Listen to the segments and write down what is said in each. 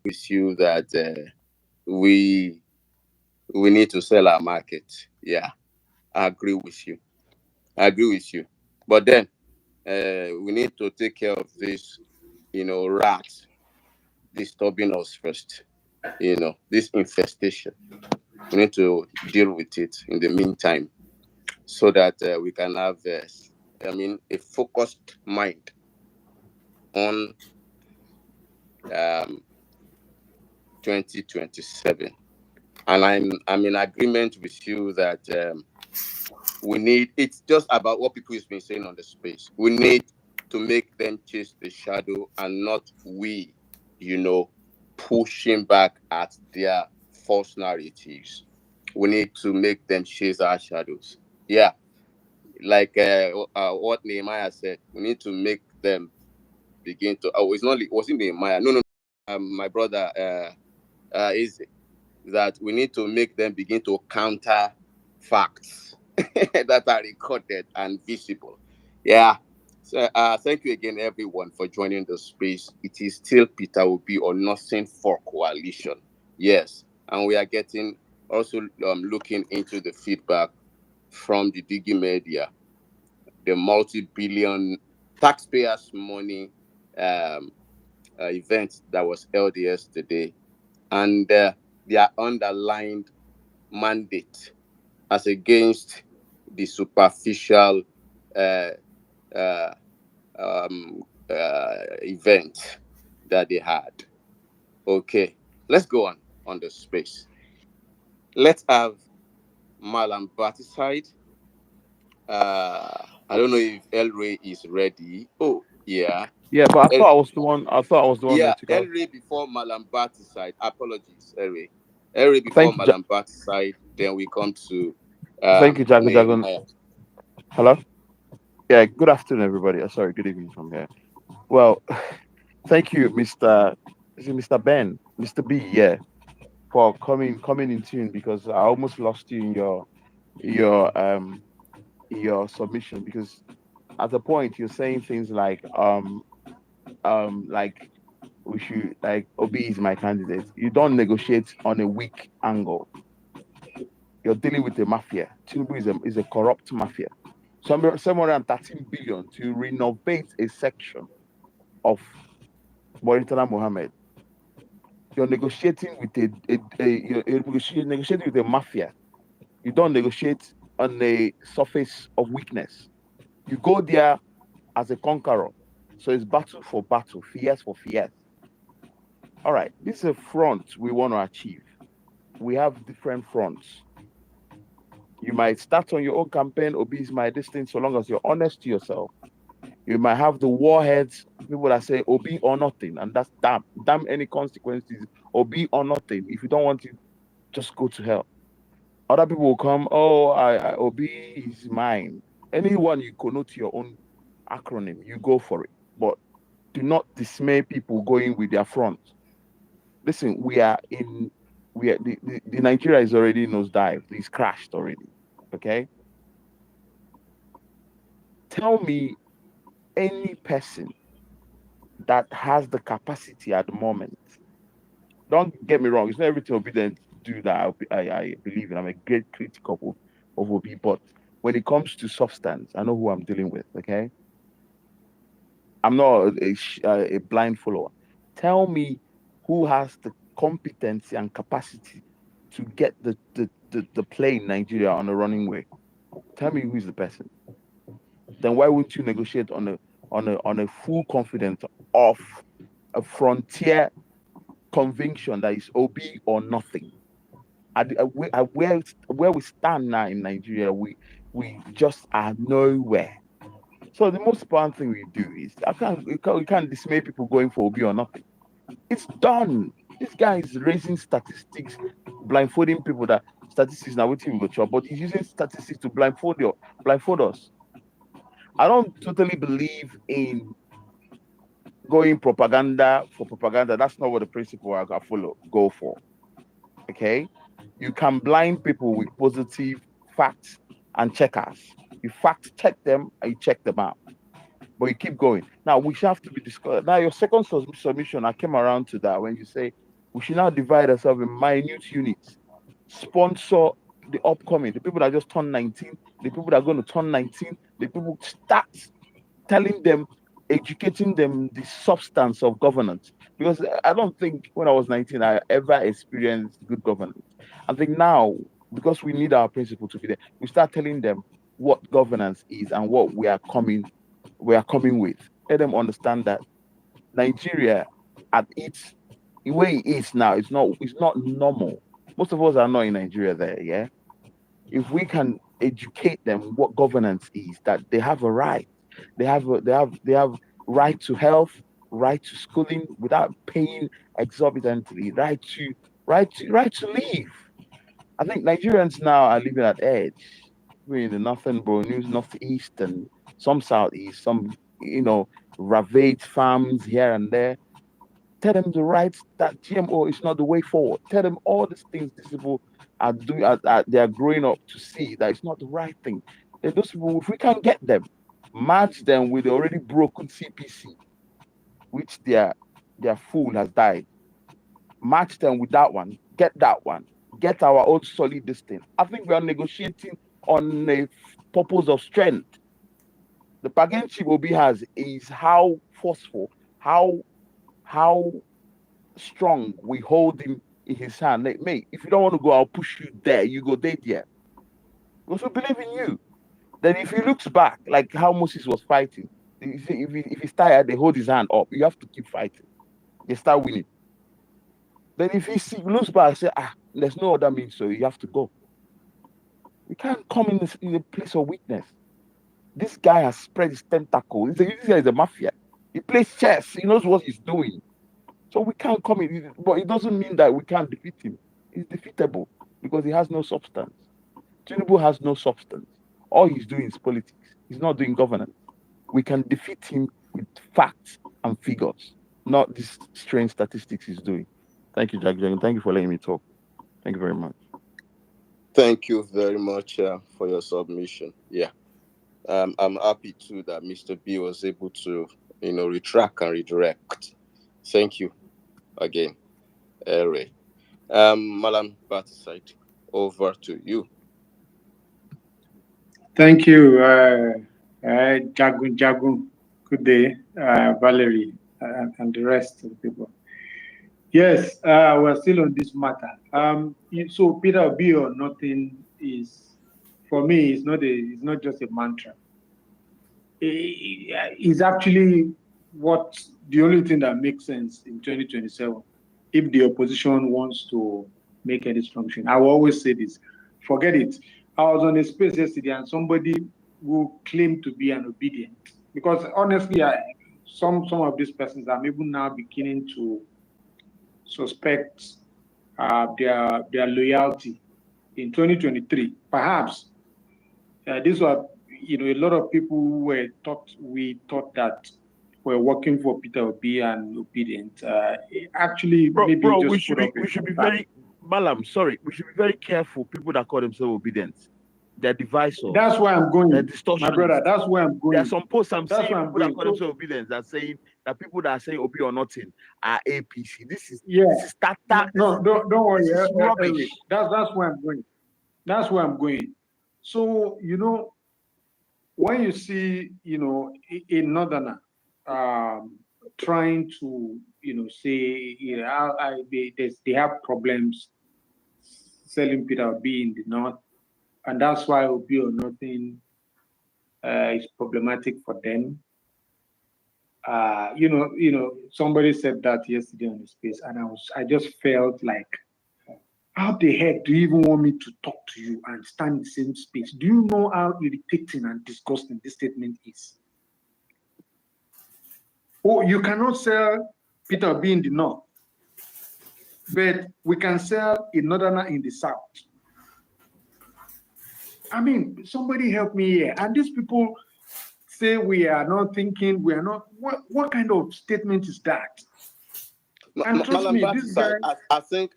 with you that we we need to sell our market. Yeah, I agree with you. I agree with you. But then we need to take care of this, rats disturbing us first. This infestation. We need to deal with it in the meantime, so that we can have, a focused mind on um, 2027. And I'm in agreement with you that we need. It's just about what people has been saying on the space. We need to make them chase the shadow, and not we, you know, pushing back at their false narratives. We need to make them chase our shadows. Yeah, like what Nehemiah said. We need to make them begin to. Oh, it's not. It wasn't Nehemiah. No, no. My brother is that we need to make them begin to counter facts that are recorded and visible. Yeah. So thank you again, everyone, for joining the space. It is still Peter Obi or Nothing for Coalition. Yes. And we are getting also looking into the feedback from the Digimedia, the multi-billion taxpayers' money um, event that was held yesterday, and their underlined mandate as against the superficial uh, uh, event that they had. Okay, let's go on the space. Let's have Malam Batiside. I don't know if El Ray is ready. Oh, yeah. Yeah, but I El, thought I was the one. I thought I was the one yeah, meant to El go. Ray before Malam Batiside. Apologies, El Ray. El Ray before Thank you, Malam Batiside. Then we come to thank you, Jagun. Nehemiah. Hello. Yeah. Good afternoon, everybody. Sorry. Good evening from here. Well, thank you, Mister. Is it Mister Ben? Mister B. Yeah, for coming in tune because I almost lost you in your your submission because at the point you're saying things like we should like Obi is my candidate. You don't negotiate on a weak angle. You're dealing with a mafia. Tinubu is a corrupt mafia. 713 billion to renovate a section of Moritana Mohammed. You're negotiating with you're negotiating with a mafia. You don't negotiate on a surface of weakness. You go there as a conqueror. So it's battle for battle, fierce for fierce. All right, this is a front we want to achieve. We have different fronts. You might start on your own campaign, obese my distance, so long as you're honest to yourself. You might have the warheads, people that say Obi or nothing, and that's damn any consequences, Obi or nothing. If you don't want it, just go to hell. Other people will come, oh, Obi is mine. Anyone you connote your own acronym, you go for it. But do not dismay people going with their front. Listen, the Nigeria is already nosedived, it's crashed already. Okay? Tell me any person that has the capacity at the moment. Don't get me wrong, it's not everything obedient do that I believe in. I'm a great critic of Obi, but when it comes to substance, I know who I'm dealing with, okay? I'm not a blind follower. Tell me who has the competency and capacity to get the plane Nigeria on a running way. Tell me who is the person. Then why wouldn't you negotiate on a full confidence of a frontier conviction that is OB or nothing? Where we stand now in Nigeria, we just are nowhere. So the most important thing we do is we can't dismay people going for OB or nothing. It's done. This guy is raising statistics, blindfolding people that statistics now waiting go chop, but he's using statistics to blindfold us. I don't totally believe in going propaganda for propaganda. That's not what the principle I follow go for. Okay, you can blind people with positive facts and checkers. You fact check them and you check them out, but you keep going. Now we should have to be discussed. Now your second submission, I came around to that when you say We should now divide ourselves in minute units, sponsor the upcoming, the people that just turned 19, the people that are going to turn 19, the people start telling them, educating them the substance of governance. Because I don't think when I was 19, I ever experienced good governance. I think now, because we need our principle to be there, we start telling them what governance is and what we are coming with. Let them understand that Nigeria at its the way it is now, it's not normal. Most of us are not in Nigeria there, yeah. If we can educate them what governance is, that they have a right, they have right to health, right to schooling without paying exorbitantly, right to live. I think Nigerians now are living at edge. We're in the northern Borno, northeast, and some southeast, some ravaged farms here and there. Tell them the right that GMO is not the way forward. Tell them all these things these people are doing, they are growing up to see that it's not the right thing. And those people, if we can get them, match them with the already broken CPC, which their fool has died. Match them with that one. Get that one. Get our own solid distance. I think we are negotiating on a purpose of strength. The bargain chip Obi has is how forceful, how strong we hold him in his hand. Like, mate, if you don't want to go, I'll push you there. You go there. Because we believe in you. Then if he looks back, like how Moses was fighting, if he's tired, they hold his hand up. You have to keep fighting. They start winning. Then if looks back, say, there's no other means, so you have to go. You can't come in a place of weakness. This guy has spread his tentacle. This guy is a mafia. He plays chess. He knows what he's doing. So we can't come in, but it doesn't mean that we can't defeat him. He's defeatable because he has no substance. Tinubu has no substance. All he's doing is politics. He's not doing governance. We can defeat him with facts and figures, not these strange statistics he's doing. Thank you, Jagun. Thank you for letting me talk. Thank you very much. Thank you very much for your submission. Yeah. I'm happy too that Mr. B was able to, retract and redirect. Thank you again, Ray. Malam Batiside, over to you. Thank you, Jagun. Good day, Valerie, and the rest of the people. Yes, we're still on this matter. So Peter be or nothing is, for me, it's not just a mantra. It's actually what the only thing that makes sense in 2027. If the opposition wants to make any function, I will always say this: forget it. I was on a space yesterday, and somebody who claimed to be an obedient, because honestly, some of these persons, I'm even now beginning to suspect their loyalty in 2023. Perhaps these were, a lot of people we thought that were working for Peter Obi and obedient. Actually, maybe bro, just we should be very, Malam, sorry, we should be very careful. People that call themselves obedient, they're divisors. That's where I'm going, my brother. That's where I'm going. There are some posts I'm That's seeing where people I'm that call going. themselves obedient that saying that people that are saying Obi or nothing are APC. This is No, don't worry. This is rubbish. That's where I'm going. That's where I'm going. So when you see a northerner trying to say they have problems selling Peter Obi in the north, and that's why Obi or nothing is problematic for them. Somebody said that yesterday on the space, and I just felt like, how the heck do you even want me to talk to you and stand in the same space? Do you know how irritating and disgusting this statement is? Oh, you cannot sell Peter Obi in the north, but we can sell a northerner in the south. I mean, somebody help me here. And these people say we are not thinking, we are not. What kind of statement is that? And trust me, this guy. I think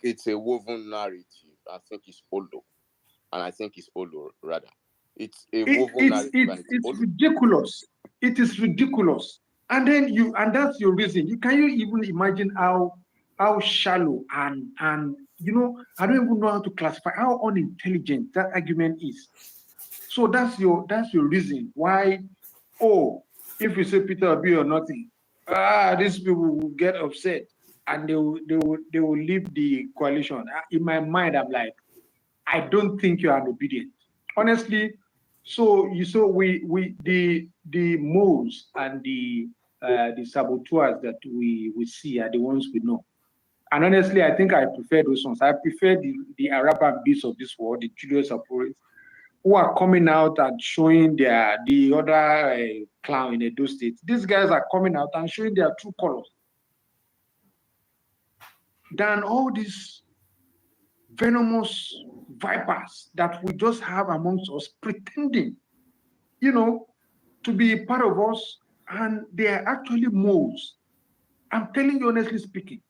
it's a woven narrative. I think it's Olo, and I think it's Olo rather. It's a woven narrative. It's ridiculous. It is ridiculous. And then and that's your reason. Can you even imagine how how shallow and you know, I don't even know how to classify how unintelligent that argument is. So that's your reason why. Oh, if you say Peter Obi or nothing, these people will get upset and they will leave the coalition. In my mind, I'm like, I don't think you are obedient, honestly. So we the moles and the saboteurs that we see are the ones we know. And honestly, I think I prefer those ones. I prefer the Arabian beasts of this world, the Julius Apollos, who are coming out and showing the other clown in Edo State. These guys are coming out and showing their true colors than all these venomous vipers that we just have amongst us, pretending, you know, to be part of us, and they are actually moles. I'm telling you, honestly speaking,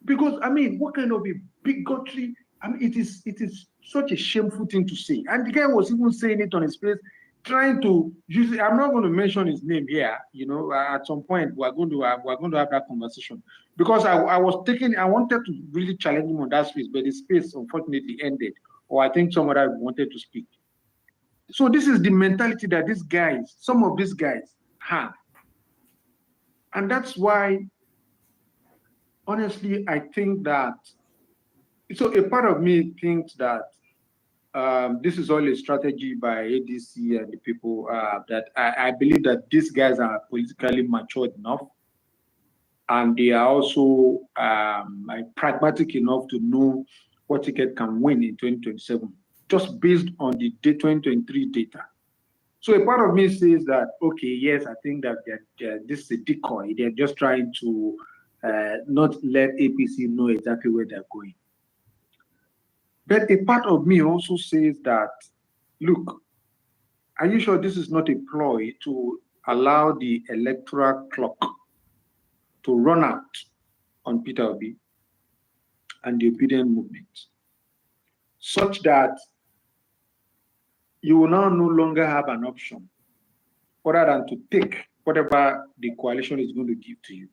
because I mean, what kind of a bigotry? I mean, it is such a shameful thing to say. And the guy was even saying it on his face, trying to use it. I'm not going to mention his name here. You know, at some point we're going to have that conversation, because I wanted to really challenge him on that space, but the space unfortunately ended, or I think some other wanted to speak. So this is the mentality that some of these guys have, and that's why, honestly, I think that. So a part of me thinks that this is all a strategy by ADC and the people, that I believe that these guys are politically matured enough, and they are also pragmatic enough to know what ticket can win in 2027, just based on the 2023 data. So a part of me says that, okay, yes, I think that this is a decoy. They're just trying to not let APC know exactly where they're going. But a part of me also says that, look, are you sure this is not a ploy to allow the electoral clock to run out on Peter Obi and the obedient movement, such that you will now no longer have an option other than to take whatever the coalition is going to give to you?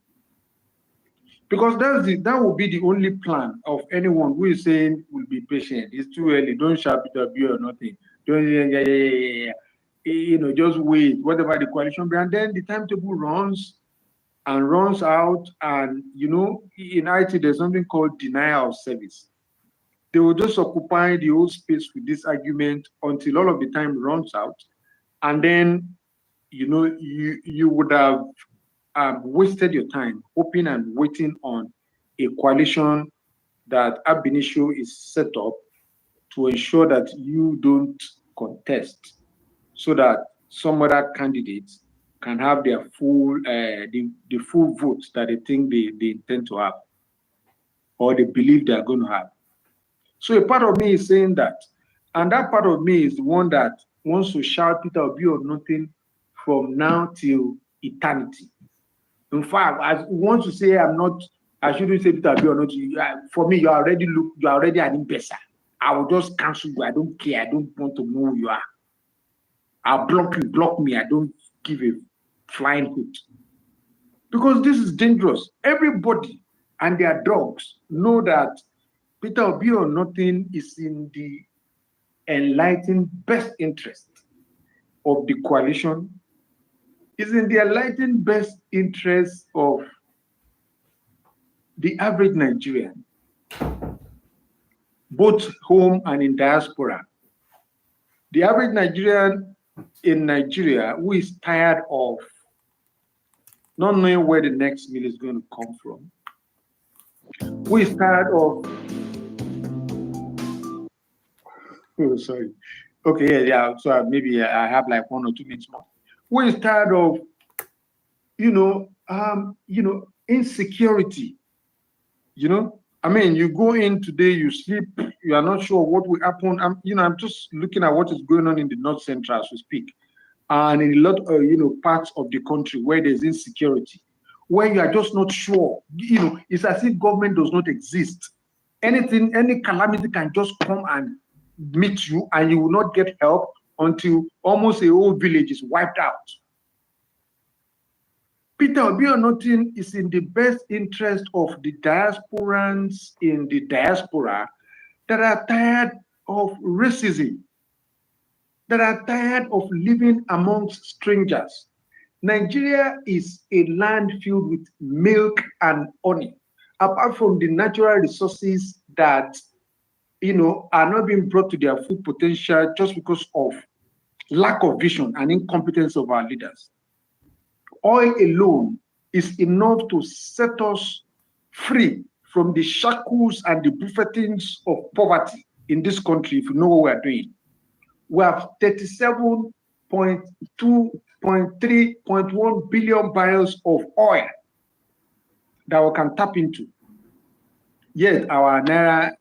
Because that will be the only plan of anyone who is saying will be patient. It's too early. Don't shout Peter Obi or nothing. Don't you know, just wait, whatever the coalition be, and then the timetable runs out, and you know, in IT there's something called denial of service. They will just occupy the whole space with this argument until all of the time runs out, and then you know you would have wasted your time hoping and waiting on a coalition that ab initio is set up to ensure that you don't contest, so that some other candidates can have their full the full vote that they think they intend to have, or they believe they are going to have. So a part of me is saying that, and that part of me is the one that wants to shout Peter Obi or nothing from now till eternity. In fact, I want to say I shouldn't say Peter Obi or not. For me, you're already an imbecile. I will just cancel you. I don't care. I don't want to know who you are. I'll block you, block me. I don't give a flying hoot. Because this is dangerous. Everybody and their dogs know that Peter Obi or nothing is in the enlightened best interest of the coalition, is in the enlightened best interest of the average Nigerian, both home and in diaspora. The average Nigerian in Nigeria who is tired of not knowing where the next meal is going to come from, who is tired of, oh, sorry. Okay, yeah. So maybe I have like 1 or 2 minutes more. Who is tired of, insecurity? I mean, you go in today, you sleep, you are not sure what will happen. I'm just looking at what is going on in the North Central as we speak, and in a lot of parts of the country where there's insecurity, where you are just not sure. It's as if government does not exist. Any calamity can just come and meet you, and you will not get help until almost a whole village is wiped out. Peter Obi or nothing is in the best interest of the diasporans in the diaspora that are tired of racism, that are tired of living amongst strangers. Nigeria is a land filled with milk and honey. Apart from the natural resources that are not being brought to their full potential just because of lack of vision and incompetence of our leaders. Oil alone is enough to set us free from the shackles and the buffetings of poverty in this country if you know what we are doing. We have 37.2.3.1 billion barrels of oil that we can tap into. Yet our naira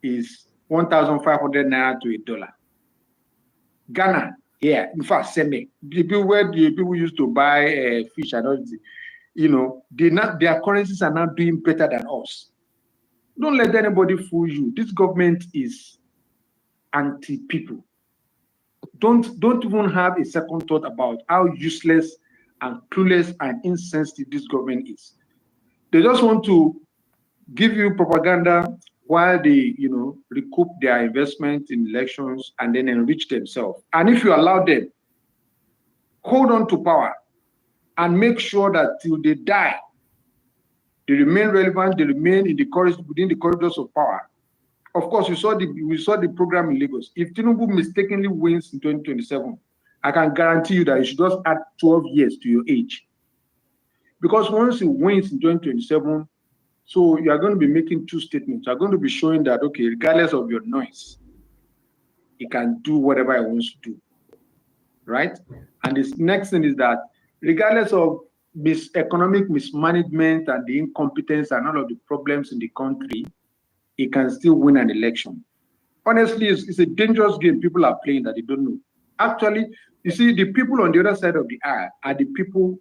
is 1,500 naira to $1. Ghana, here, in fact, Seme, the people where the people used to buy fish and all, their currencies are now doing better than us. Don't let anybody fool you. This government is anti-people. Don't even have a second thought about how useless and clueless and insensitive this government is. They just want to give you propaganda while they, recoup their investment in elections and then enrich themselves. And if you allow them, hold on to power and make sure that till they die, they remain relevant, they remain within the corridors of power. Of course, we saw the program in Lagos. If Tinubu mistakenly wins in 2027, I can guarantee you that you should just add 12 years to your age. Because once he wins in 2027, so you are going to be making two statements. You are going to be showing that, okay, regardless of your noise, he can do whatever he wants to do, right? And this next thing is that regardless of economic mismanagement and the incompetence and all of the problems in the country, he can still win an election. Honestly, it's a dangerous game people are playing that they don't know. Actually, you see, the people on the other side of the aisle are the people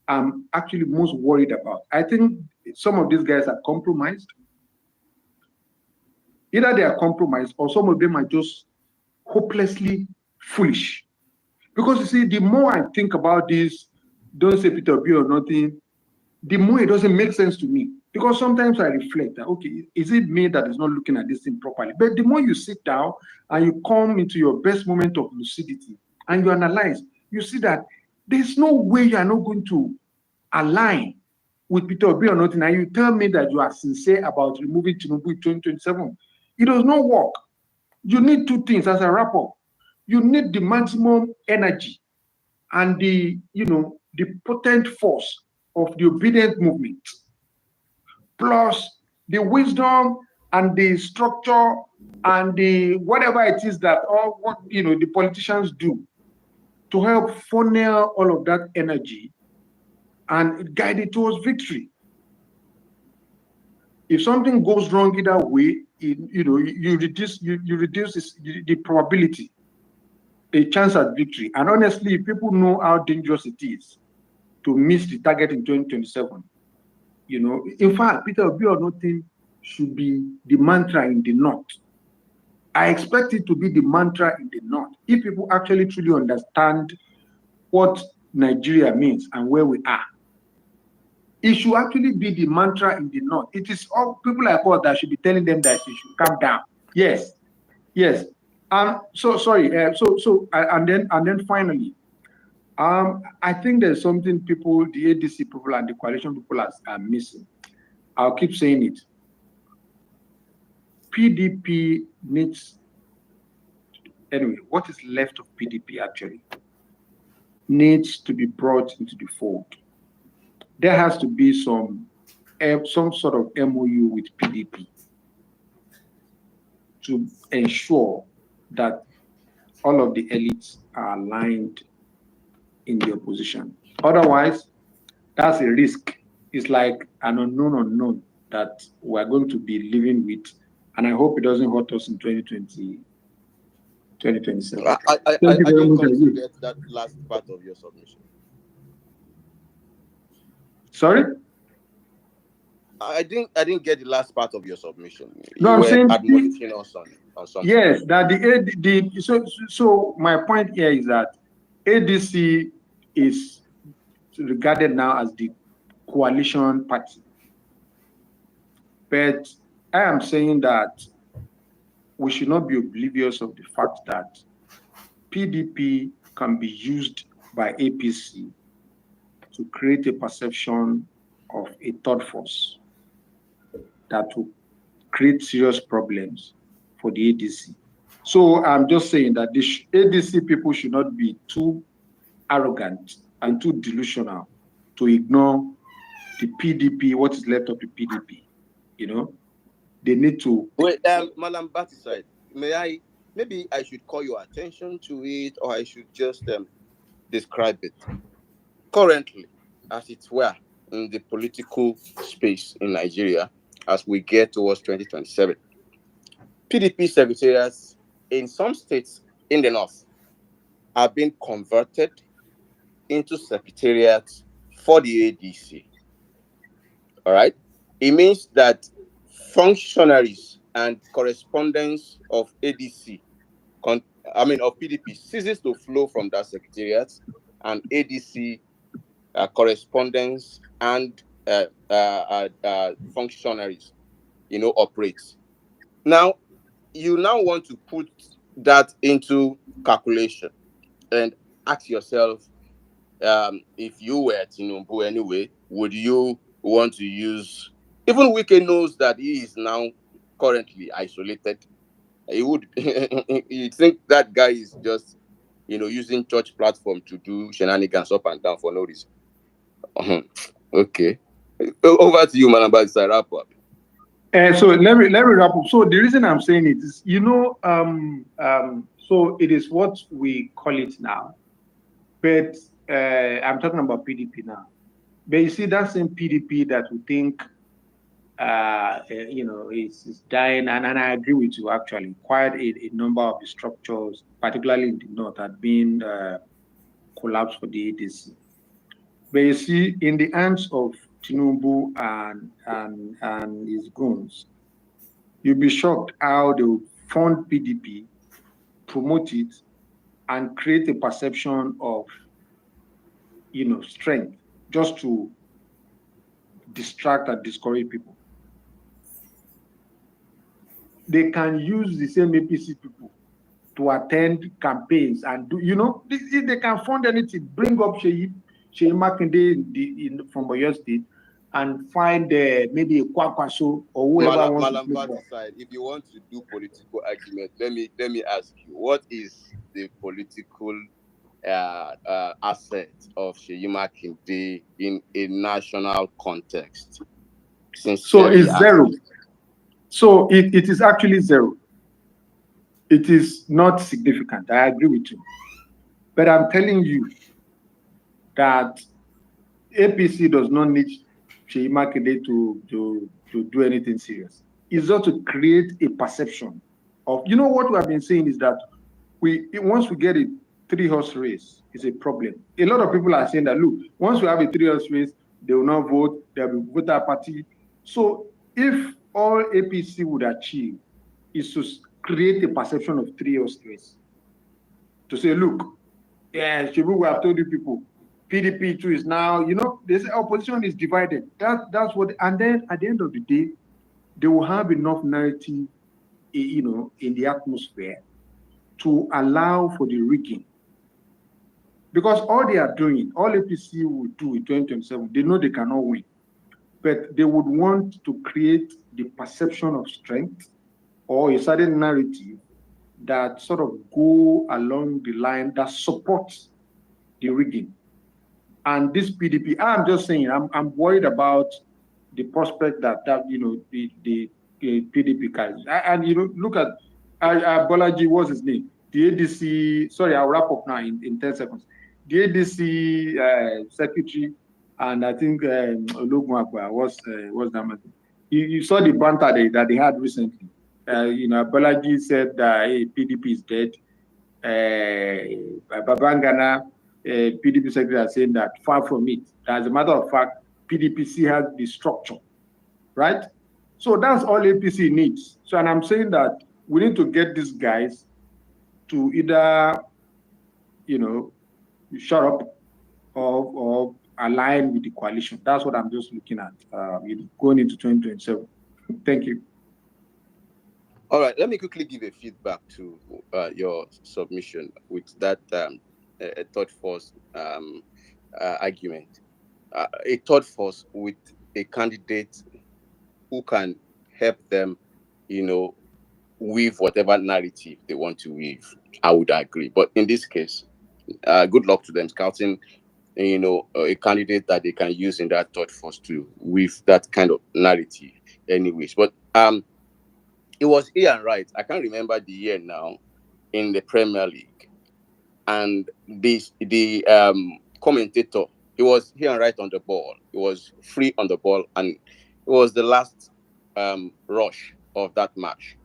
I'm actually most worried about. I think some of these guys are compromised. Either they are compromised or some of them are just hopelessly foolish. Because you see, the more I think about this, don't say Peter Obi or nothing, the more it doesn't make sense to me. Because sometimes I reflect that, okay, is it me that is not looking at this thing properly? But the more you sit down and you come into your best moment of lucidity and you analyze, you see that there's no way you are not going to align with Peter Obi or nothing, and you tell me that you are sincere about removing Tinubu in 2027. It does not work. You need two things as a wrap-up. You need the maximum energy and the potent force of the obedient movement, plus the wisdom and the structure and the whatever it is that the politicians do to help funnel all of that energy and guide it towards victory. If something goes wrong either way, you reduce the probability, a chance at victory. And honestly, people know how dangerous it is to miss the target in 2027. In fact, Peter Obi or nothing should be the mantra in the North. I expect it to be the mantra in the North. If people actually truly understand what Nigeria means and where we are, it should actually be the mantra in the North. It is all people like us that should be telling them that they should calm down. Yes. So sorry. And then finally, I think there's something people, the ADC people and the coalition people are missing. I'll keep saying it. PDP needs, anyway, what is left of PDP actually needs to be brought into the fold. There has to be some sort of MOU with PDP to ensure that all of the elites are aligned in the opposition. Otherwise, that's a risk. It's like an unknown that we're going to be living with, and I hope it doesn't hurt us in 2027. I didn't come to get that last part of your submission. Sorry? I didn't get the last part of your submission. No, you I'm were saying admonishing us on something. Yes, that so my point here is that ADC is regarded now as the coalition party. But I am saying that we should not be oblivious of the fact that PDP can be used by APC to create a perception of a third force that will create serious problems for the ADC. So I'm just saying that the ADC people should not be too arrogant and too delusional to ignore the PDP, what is left of the PDP. They need to. Wait, Madam Batiside, maybe I should call your attention to it, or I should just describe it. Currently, as it were, in the political space in Nigeria, as we get towards 2027, PDP secretariats in some states in the north are being converted into secretariats for the ADC. All right? It means that functionaries and correspondence of ADC, of PDP, ceases to flow from that secretariat, and ADC correspondence and functionaries, operates. Now, you now want to put that into calculation and ask yourself, if you were Tinubu anyway, would you want to use? Even Wike knows that he is now currently isolated. He would, you think that guy is just, using church platform to do shenanigans up and down for no reason. Okay. Over to you, Madam Badisa, wrap up. So let me wrap up. So the reason I'm saying it is, so it is what we call it now, but I'm talking about PDP now. But you see, that same PDP that we think, is dying, and I agree with you. Actually, quite a number of the structures, particularly in the north, had been collapsed for the ADC. But you see, in the hands of Tinubu and his goons, you'll be shocked how they will fund PDP, promote it, and create a perception of, strength just to distract and discourage people. They can use the same APC people to attend campaigns and do, if they can fund anything, bring up Sheyi Makinde from Oyo State, and find maybe a Kwakwaso or whoever wants to play ball. If you want to do political argument, let me ask you, what is the political asset of Sheyi Makinde in a national context? So it's zero. So it is actually zero. It is not significant. I agree with you. But I'm telling you that APC does not need Sheyi Makinde to do anything serious. It's just to create a perception of, what we have been saying is that once we get a 3-horse race, it's a problem. A lot of people are saying that, look, once we have a 3-horse race, they will not vote, there will be voter party. So if all APC would achieve is to create a perception of 3-horse race, to say, look, Shibu, we have told you people, PDP too is now, this opposition is divided. That's what, and then at the end of the day, they will have enough narrative, in the atmosphere to allow for the rigging. Because all they are doing, all APC will do in 2027, they know they cannot win. But they would want to create the perception of strength or a certain narrative that sort of go along the line that supports the rigging. And this PDP, I'm just saying, I'm worried about the prospect that the PDP guys. And look at Bolaji, what's his name? The ADC, sorry, I'll wrap up now in 10 seconds. The ADC secretary, and I think Ologunagba was that. You saw the banter that they had recently. Bolaji said that PDP is dead. Babangana, PDP secretary, are saying that far from it. As a matter of fact, PDPC has the structure, right? So that's all APC needs. So, and I'm saying that we need to get these guys to either, shut up or align with the coalition. That's what I'm just looking at going into 2027. Thank you. All right, let me quickly give a feedback to your submission with that a third force argument. A third force with a candidate who can help them, you know, weave whatever narrative they want to weave. I would agree. But in this case, good luck to them scouting, a candidate that they can use in that third force to weave that kind of narrative, anyways. But it was Ian Wright. I can't remember the year now in the Premier League, and the commentator. He was Ian Wright on the ball. He was free on the ball, and it was the last rush of that match,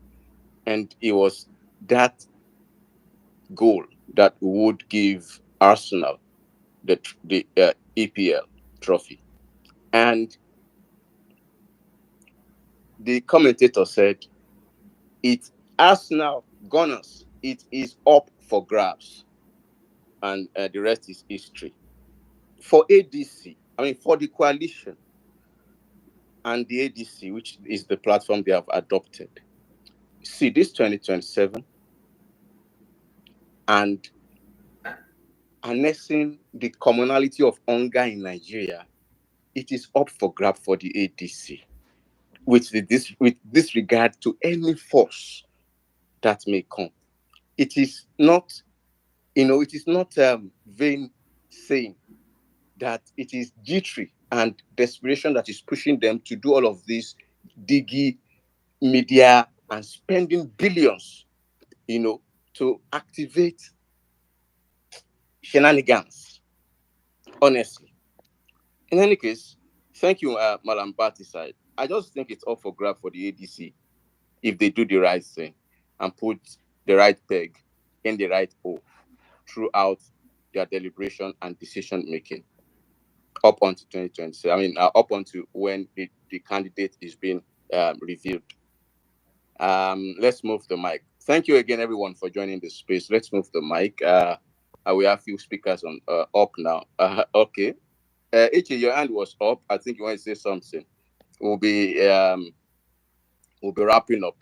and it was that goal that would give Arsenal the EPL trophy. And the commentator said, "It's Arsenal Gunners. It is up for grabs." And the rest is history. For ADC, I mean, for the coalition and the ADC, which is the platform they have adopted, see, this 2027 and harnessing the commonality of hunger in Nigeria, it is up for grab for the ADC, with disregard to any force that may come. It is not, it is not vain saying that it is jittery and desperation that is pushing them to do all of this diggy media and spending billions, to activate shenanigans, honestly. In any case, thank you, Malam Batiside. I just think it's up for grab for the ADC if they do the right thing and put the right peg in the right hole throughout their deliberation and decision making up until 2020. I mean, up until when the candidate is being revealed. Let's move the mic. Thank you again, everyone, for joining the space. Let's move the mic. We have a few speakers on up now. Okay. Ichi, your hand was up. I think you want to say something. We'll be um, we'll be wrapping up.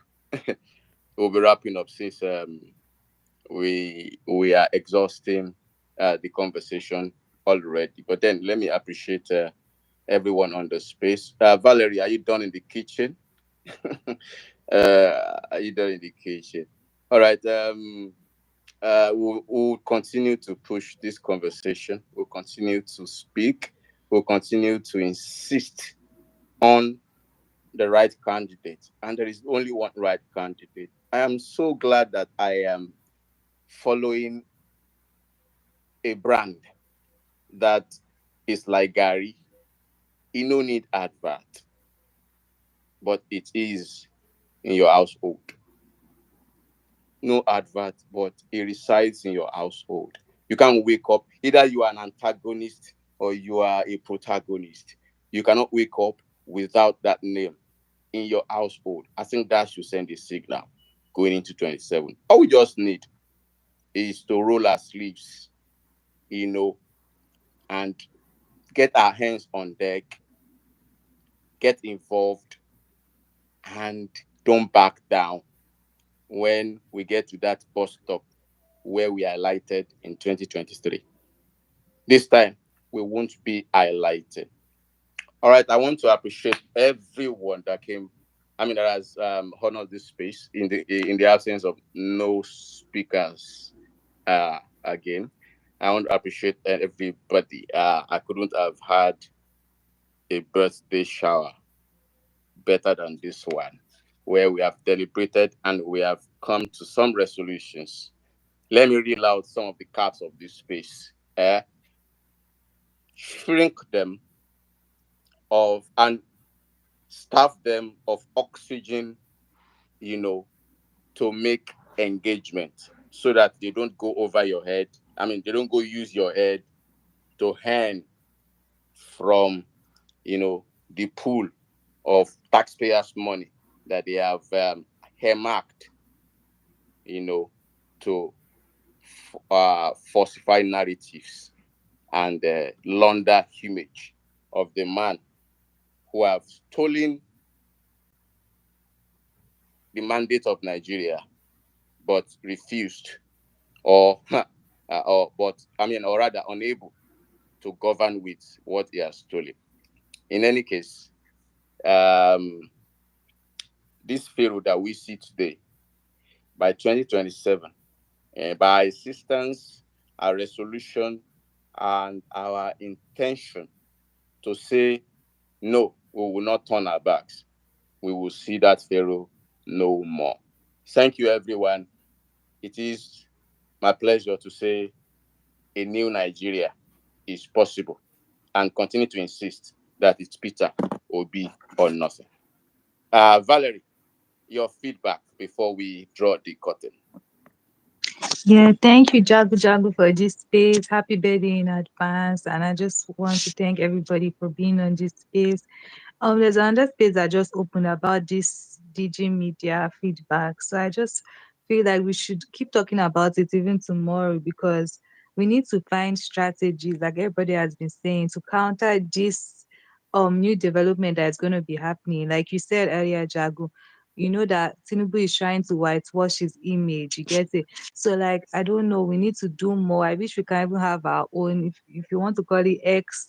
We'll be wrapping up since we are exhausting the conversation already. But then let me appreciate everyone on the space. Valerie, are you done in the kitchen? Are you done in the kitchen? All right. We'll continue to push this conversation. We'll continue to speak. We'll continue to insist on the right candidate. And there is only one right candidate. I am so glad that I am following a brand that is like Gary. You no need advert, but it is in your household. No advert, but it resides in your household. You can't wake up, either you are an antagonist or you are a protagonist. You cannot wake up without that name in your household. I think that should send a signal going into 27. All we just need is to roll our sleeves, and get our hands on deck, get involved, and don't back down when we get to that bus stop where we are highlighted in 2023. This time, we won't be highlighted. All right, I want to appreciate everyone that came. I mean, that has honored this space in the absence of no speakers. Again, I want to appreciate everybody. I couldn't have had a birthday shower better than this one, where we have deliberated and we have come to some resolutions. Let me read out some of the cards of this space. Shrink them and staff them of oxygen, to make engagement so that they don't go over your head. I mean, they don't go use your head to hand from, the pool of taxpayers' money that they have earmarked, to falsify narratives. and launder image of the man who have stolen the mandate of Nigeria, but refused, or or rather unable to govern with what he has stolen. In any case, this Pharaoh that we see today, by 2027, by assistance, our resolution, and our intention to say, no, we will not turn our backs, we will see that Pharaoh no more. Thank you, everyone. It is my pleasure to say a new Nigeria is possible, and continue to insist that it's Peter, Obi, or nothing. Valerie, your feedback before we draw the curtain. Yeah, thank you, Jagu, for this space. Happy birthday in advance. And I just want to thank everybody for being on this space. There's another space that just opened about this Digimedia feedback. So I just feel like we should keep talking about it even tomorrow, because we need to find strategies, like everybody has been saying, to counter this new development that's going to be happening. Like you said earlier, Jagu, you know that Tinubu is trying to whitewash his image. You get it? So like, I don't know, we need to do more. I wish we can even have our own, if you want to call it X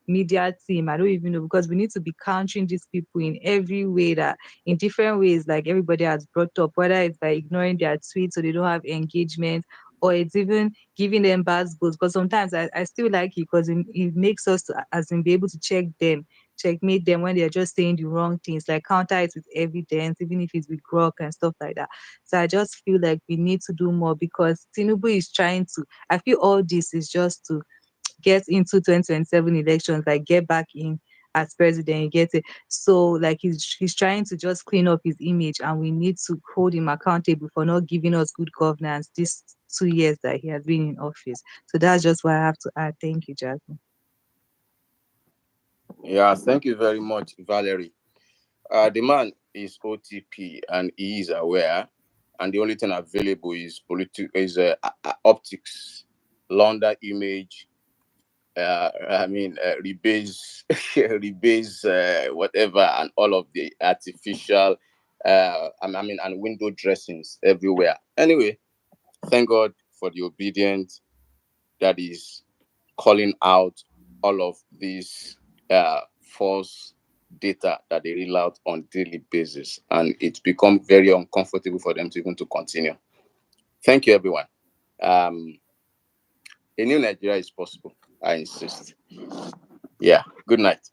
media team. I don't even know, because we need to be countering these people in every way, that in different ways, like everybody has brought up, whether it's by ignoring their tweets so they don't have engagement, or it's even giving them bad boosts. Because sometimes I still like it, because it makes us to, as in, be able to checkmate them when they're just saying the wrong things, like counter it with evidence, even if it's with grok and stuff like that. So I just feel like we need to do more, because Tinubu is trying to, I feel all this is just to get into 2027 elections, like get back in as president, you get it? So like he's trying to just clean up his image, and we need to hold him accountable for not giving us good governance this 2 years that he has been in office. So that's just what I have to add. Thank you, Jasmine. Yeah, thank you very much, Valerie. The man is OTP and he is aware, and the only thing available is optics, launder image. Rebase, rebase, whatever, and all of the artificial, and window dressings everywhere. Anyway, thank God for the obedience that is calling out all of these false data that they reel out on daily basis, and it's become very uncomfortable for them to even to continue. Thank you, everyone. A new Nigeria is possible, I insist. Yeah, good night.